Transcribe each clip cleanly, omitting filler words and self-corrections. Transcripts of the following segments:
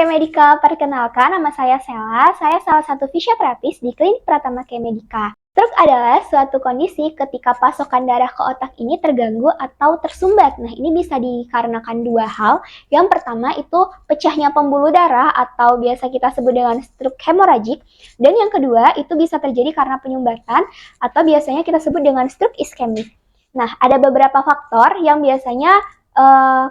Medika, perkenalkan nama saya Sela. Saya salah satu fisioterapis di Klinik Pratama Medika. Stroke adalah suatu kondisi ketika pasokan darah ke otak ini terganggu atau tersumbat. Nah, ini bisa dikarenakan dua hal. Yang pertama itu pecahnya pembuluh darah atau biasa kita sebut dengan stroke hemoragik. Dan yang kedua itu bisa terjadi karena penyumbatan atau biasanya kita sebut dengan stroke iskemik. Nah, ada beberapa faktor yang biasanya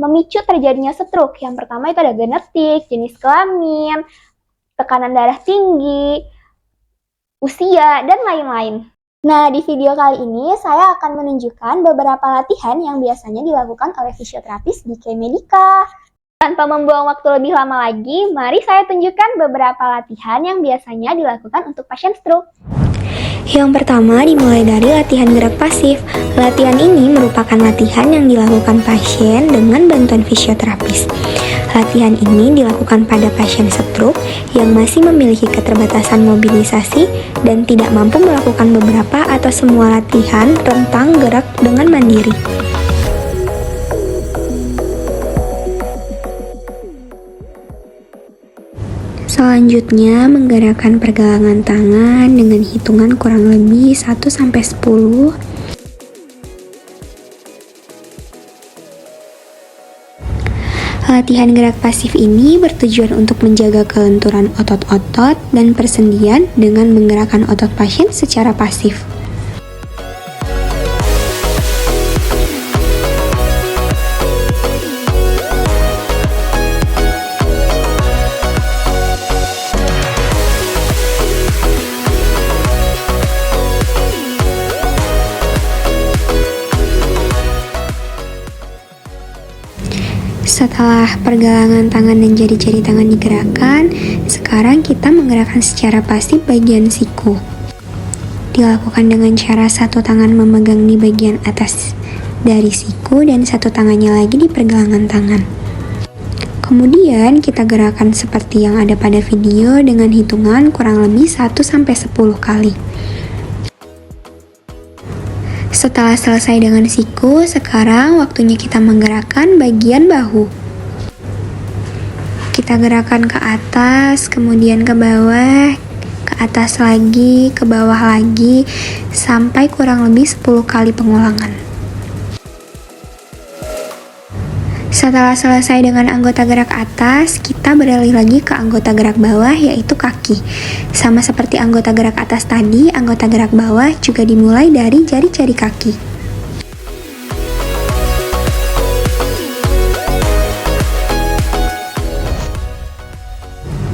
memicu terjadinya stroke. Yang pertama itu ada genetik, jenis kelamin, tekanan darah tinggi, usia, dan lain-lain. Nah, di video kali ini saya akan menunjukkan beberapa latihan yang biasanya dilakukan oleh fisioterapis di Medika. Tanpa membuang waktu lebih lama lagi, mari saya tunjukkan beberapa latihan yang biasanya dilakukan untuk pasien stroke. Yang pertama dimulai dari latihan gerak pasif. Latihan ini merupakan latihan yang dilakukan pasien dengan bantuan fisioterapis. Latihan ini dilakukan pada pasien stroke yang masih memiliki keterbatasan mobilisasi dan tidak mampu melakukan beberapa atau semua latihan rentang gerak dengan mandiri. Selanjutnya, menggerakkan pergelangan tangan dengan hitungan kurang lebih 1-10. Latihan gerak pasif ini bertujuan untuk menjaga kelenturan otot-otot dan persendian dengan menggerakkan otot pasien secara pasif. Setelah pergelangan tangan dan jari-jari tangan digerakkan, sekarang kita menggerakkan secara pasif bagian siku. Dilakukan dengan cara satu tangan memegang di bagian atas dari siku dan satu tangannya lagi di pergelangan tangan. Kemudian kita gerakan seperti yang ada pada video dengan hitungan kurang lebih 1-10 kali. Setelah selesai dengan siku, sekarang waktunya kita menggerakkan bagian bahu. Kita gerakan ke atas, kemudian ke bawah, ke atas lagi, ke bawah lagi, sampai kurang lebih 10 kali pengulangan. Setelah selesai dengan anggota gerak atas, kita beralih lagi ke anggota gerak bawah, yaitu kaki. Sama seperti anggota gerak atas tadi, anggota gerak bawah juga dimulai dari jari-jari kaki.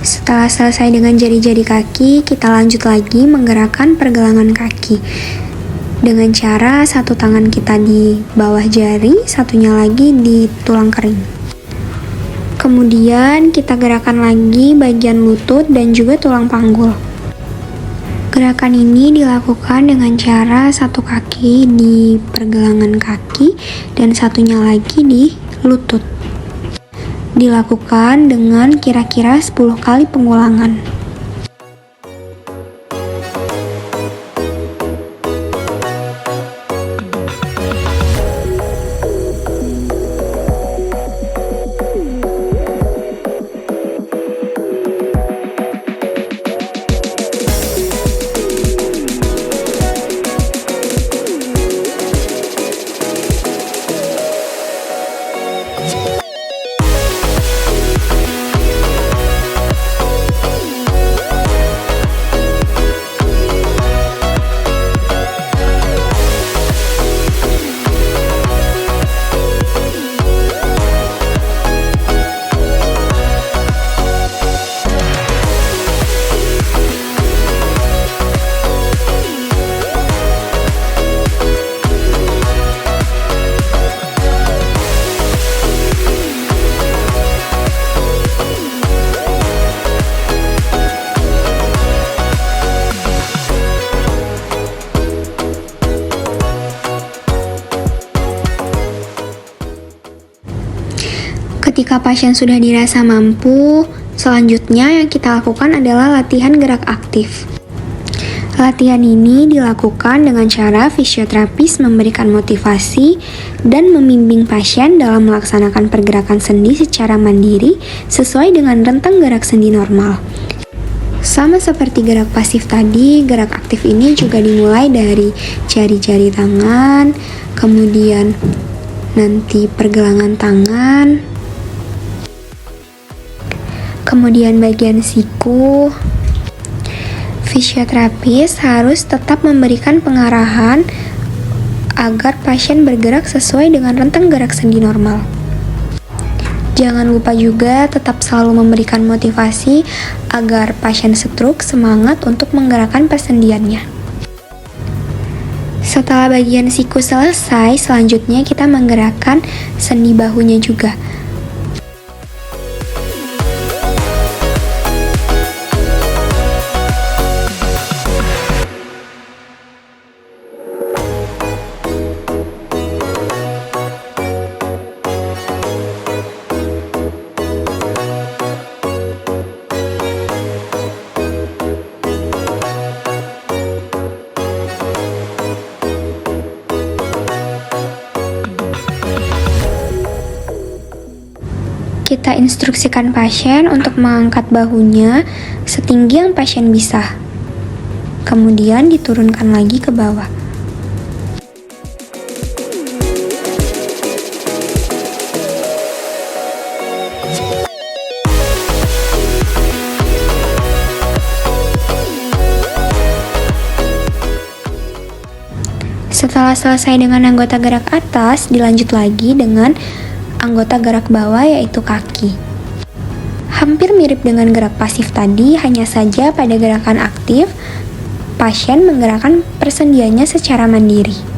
Setelah selesai dengan jari-jari kaki, kita lanjut lagi menggerakkan pergelangan kaki. Dengan cara satu tangan kita di bawah jari, satunya lagi di tulang kering. Kemudian kita gerakan lagi bagian lutut dan juga tulang panggul. Gerakan ini dilakukan dengan cara satu kaki di pergelangan kaki dan satunya lagi di lutut. Dilakukan dengan kira-kira 10 kali pengulangan. Ketika pasien sudah dirasa mampu, selanjutnya yang kita lakukan adalah latihan gerak aktif. Latihan ini dilakukan dengan cara fisioterapis memberikan motivasi dan membimbing pasien dalam melaksanakan pergerakan sendi secara mandiri sesuai dengan rentang gerak sendi normal. Sama seperti gerak pasif tadi, gerak aktif ini juga dimulai dari jari-jari tangan, kemudian nanti pergelangan tangan, kemudian bagian siku. Fisioterapis harus tetap memberikan pengarahan agar pasien bergerak sesuai dengan rentang gerak sendi normal. Jangan lupa juga tetap selalu memberikan motivasi agar pasien stroke semangat untuk menggerakkan persendiannya. Setelah bagian siku selesai, selanjutnya kita menggerakkan sendi bahunya juga. Kita instruksikan pasien untuk mengangkat bahunya setinggi yang pasien bisa. Kemudian diturunkan lagi ke bawah. Setelah selesai dengan anggota gerak atas, dilanjut lagi dengan anggota gerak bawah yaitu kaki. Hampir mirip dengan gerak pasif tadi, hanya saja pada gerakan aktif, pasien menggerakkan persendiannya secara mandiri.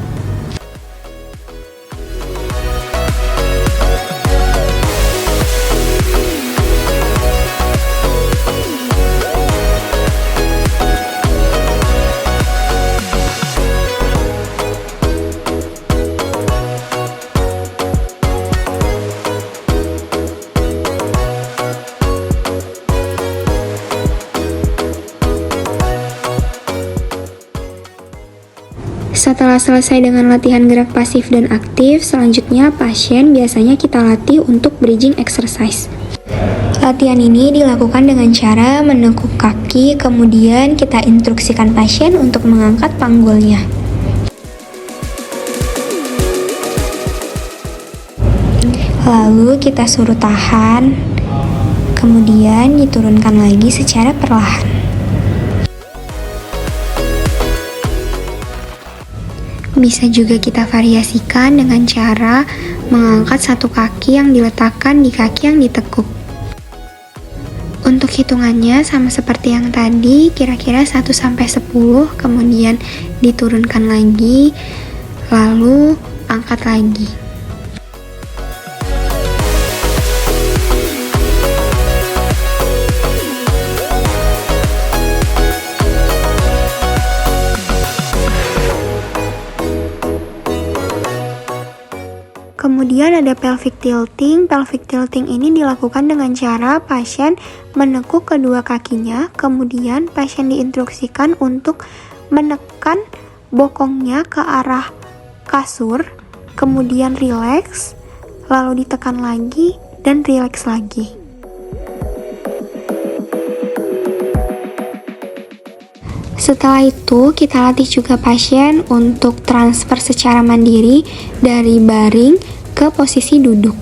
Setelah selesai dengan latihan gerak pasif dan aktif, selanjutnya pasien biasanya kita latih untuk bridging exercise. Latihan ini dilakukan dengan cara menekuk kaki, kemudian kita instruksikan pasien untuk mengangkat panggulnya. Lalu kita suruh tahan, kemudian diturunkan lagi secara perlahan. Bisa juga kita variasikan dengan cara mengangkat satu kaki yang diletakkan di kaki yang ditekuk. Untuk hitungannya sama seperti yang tadi, kira-kira 1-10, kemudian diturunkan lagi, lalu angkat lagi. Kemudian ada pelvic tilting. Pelvic tilting ini dilakukan dengan cara pasien menekuk kedua kakinya, kemudian pasien diinstruksikan untuk menekan bokongnya ke arah kasur, kemudian rileks, lalu ditekan lagi, dan rileks lagi. Setelah itu, kita latih juga pasien untuk transfer secara mandiri dari baring ke posisi duduk.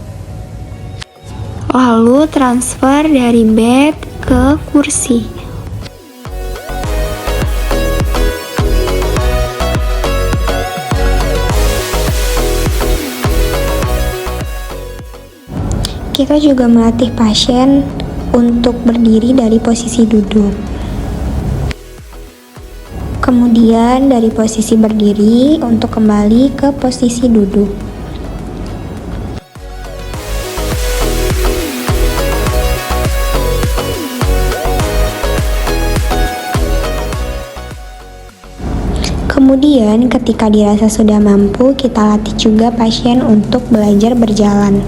Lalu transfer dari bed ke kursi. Kita juga melatih pasien untuk berdiri dari posisi duduk. Kemudian dari posisi berdiri untuk kembali ke posisi duduk. Kemudian ketika dirasa sudah mampu, kita latih juga pasien untuk belajar berjalan.